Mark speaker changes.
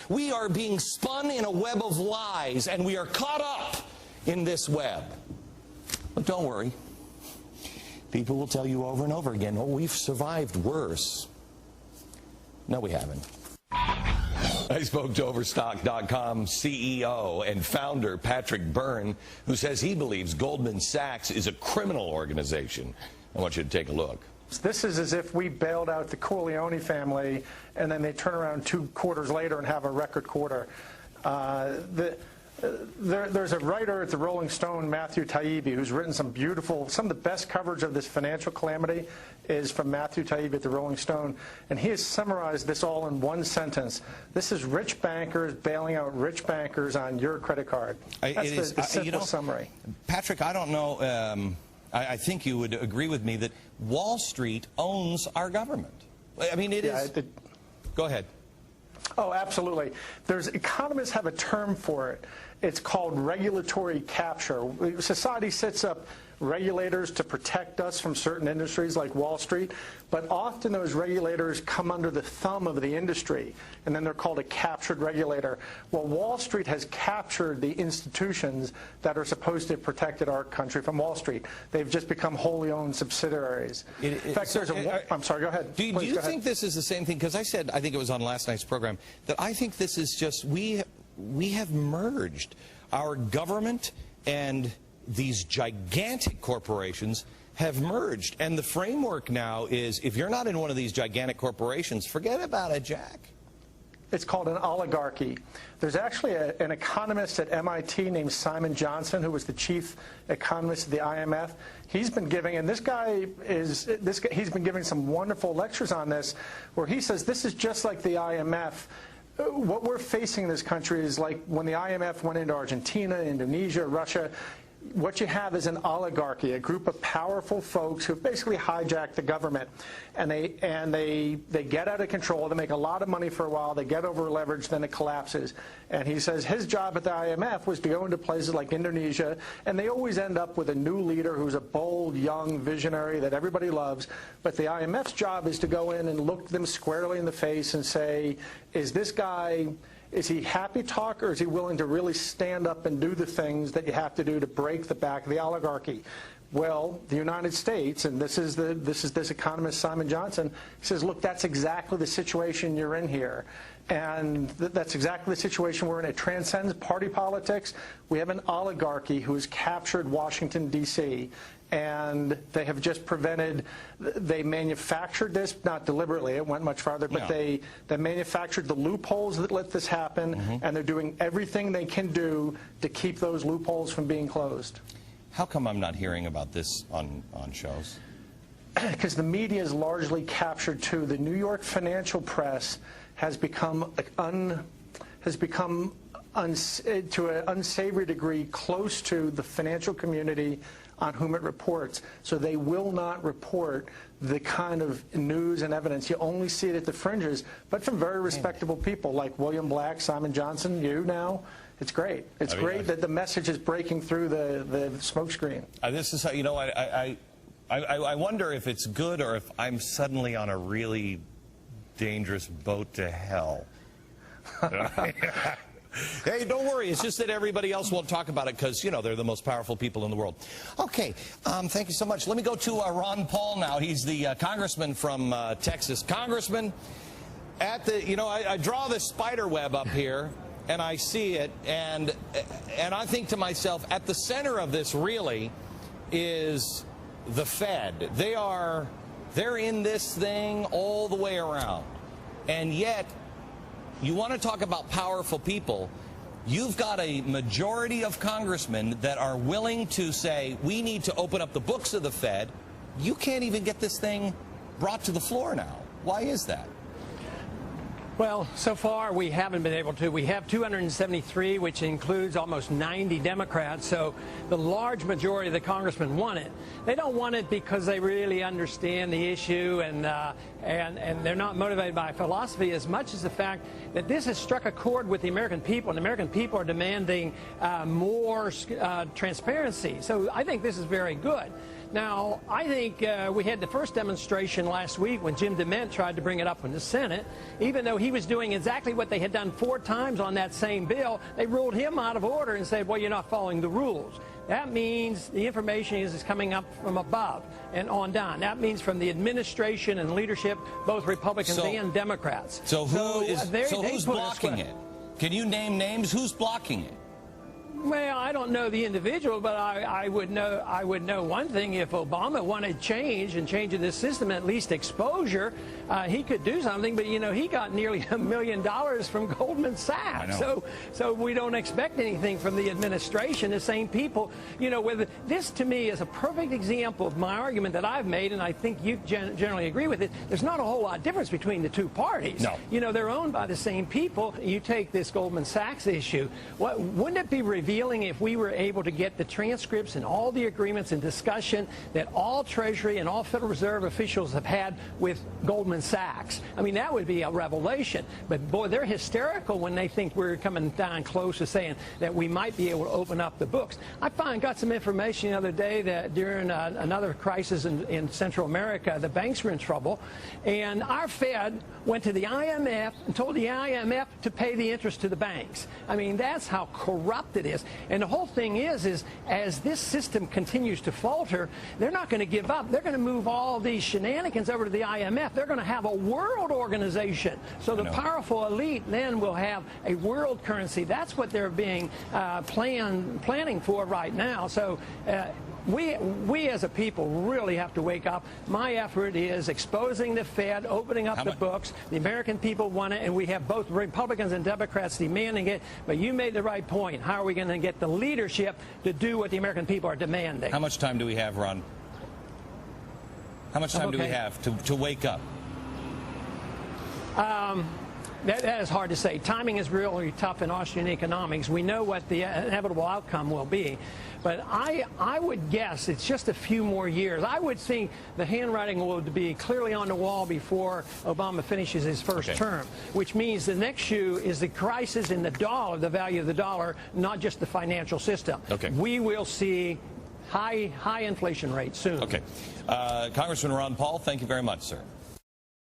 Speaker 1: We are being spun in a web of lies, and we are caught up in this web. But don't worry. People will tell you over and over again, oh, we've survived worse. No, we haven't. I spoke to Overstock.com CEO and founder Patrick Byrne, who says he believes Goldman Sachs is a criminal organization. I want you to take a look.
Speaker 2: This is as if we bailed out the Corleone family, and then they turn around 2 quarters later and have a record quarter. There's a writer at the Rolling Stone, Matthew Taibbi, who's written some of the best coverage of this financial calamity is from Matthew Taibbi at the Rolling Stone, and he has summarized this all in one sentence. This is rich bankers bailing out rich bankers on your credit card. That's the simple summary.
Speaker 1: Patrick, I don't know, I think you would agree with me that Wall Street owns our government. I mean, it is. Go ahead.
Speaker 2: Oh, absolutely. Economists have a term for it. It's called regulatory capture. Society sets up regulators to protect us from certain industries like Wall Street, but often those regulators come under the thumb of the industry, and then they're called a captured regulator. Well, Wall Street has captured the institutions that are supposed to have protected our country from Wall Street. They've just become wholly owned subsidiaries. In fact, I'm sorry, go ahead.
Speaker 1: Do you think this is the same thing? Because I said, I think it was on last night's program, that I think this is just, we have merged our government and these gigantic corporations have merged. And the framework now is, if you're not in one of these gigantic corporations, forget about it, Jack.
Speaker 2: It's called an oligarchy. There's actually an economist at MIT named Simon Johnson, who was the chief economist of the IMF. He's been giving, and he's been giving some wonderful lectures on this, where he says this is just like the IMF. What we're facing in this country is like when the IMF went into Argentina, Indonesia, Russia. What you have is an oligarchy, a group of powerful folks who have basically hijacked the government, and they get out of control. They make a lot of money for a while. They get over leveraged, then it collapses. And he says his job at the IMF was to go into places like Indonesia, and they always end up with a new leader who's a bold, young visionary that everybody loves. But the IMF's job is to go in and look them squarely in the face and say, is this guy, is he happy talk, or is he willing to really stand up and do the things that you have to do to break the back of the oligarchy? Well, the United States, and this is this economist Simon Johnson, says, look, that's exactly the situation you're in here. And that's exactly the situation we're in. It transcends party politics. We have an oligarchy who has captured Washington, D.C., and they have just prevented, they manufactured this, not deliberately, it went much farther, but they manufactured the loopholes that let this happen, and they're doing everything they can do to keep those loopholes from being closed.
Speaker 1: How come I'm not hearing about this on shows?
Speaker 2: Because the media is largely captured too. The New York financial press has become to an unsavory degree close to the financial community on whom it reports. So they will not report the kind of news and evidence. You only see it at the fringes, but from very respectable people like William Black, Simon Johnson, you now. It's great. It's great that the message is breaking through the smokescreen.
Speaker 1: This is how, you know, I wonder if it's good or if I'm suddenly on a really dangerous boat to hell. Hey, don't worry. It's just that everybody else won't talk about it because, you know, they're the most powerful people in the world. Okay. Thank you so much. Let me go to Ron Paul now. He's the congressman from Texas. Congressman, at the, you know, I draw this spider web up here, and I see it, and I think to myself, at the center of this really is the Fed. They're in this thing all the way around. And yet, you want to talk about powerful people, you've got a majority of congressmen that are willing to say, we need to open up the books of the Fed. You can't even get this thing brought to the floor now. Why is that?
Speaker 3: Well, so far we haven't been able to. We have 273, which includes almost 90 Democrats, so the large majority of the congressmen want it. They don't want it because they really understand the issue and they're not motivated by philosophy as much as the fact that this has struck a chord with the American people, and the American people are demanding more transparency. So I think this is very good. Now, I think we had the first demonstration last week when Jim DeMint tried to bring it up in the Senate. Even though he was doing exactly what they had done 4 times on that same bill, they ruled him out of order and said, well, you're not following the rules. That means the information is coming up from above and on down. That means from the administration and leadership, both Republicans and Democrats.
Speaker 1: So who's blocking it? Can you name names? Who's blocking it?
Speaker 3: Well, I don't know the individual, but I would know one thing. If Obama wanted change and changing this system, at least exposure, he could do something. But, you know, he got nearly $1 million from Goldman Sachs. So we don't expect anything from the administration. The same people, you know, this to me is a perfect example of my argument that I've made, and I think you generally agree with it. There's not a whole lot of difference between the two parties.
Speaker 1: No.
Speaker 3: You know, they're owned by the same people. You take this Goldman Sachs issue. Wouldn't it be revealing if we were able to get the transcripts and all the agreements and discussion that all Treasury and all Federal Reserve officials have had with Goldman Sachs? I mean, that would be a revelation. But, boy, they're hysterical when they think we're coming down close to saying that we might be able to open up the books. I got some information the other day that during another crisis in Central America, the banks were in trouble, and our Fed went to the IMF and told the IMF to pay the interest to the banks. I mean, that's how corrupt it is. And the whole thing is as this system continues to falter, they're not going to give up. They're going to move all these shenanigans over to the IMF. They're going to have a world organization. So the powerful elite then will have a world currency. That's what they're being planning for right now. So we as a people really have to wake up. My effort is exposing the Fed, opening up the books. The American people want it, and we have both Republicans and Democrats demanding it. But you made the right point. How are we going to get the leadership to do what the American people are demanding?
Speaker 1: How much time do we have, Ron? How much time do we have to wake up?
Speaker 3: That is hard to say. Timing is really tough in Austrian economics. We know what the inevitable outcome will be. But I would guess it's just a few more years. I would think the handwriting will be clearly on the wall before Obama finishes his first term, which means the next shoe is the crisis in the dollar, the value of the dollar, not just the financial system. We will see high inflation rates soon.
Speaker 1: Congressman Ron Paul, thank you very much, sir.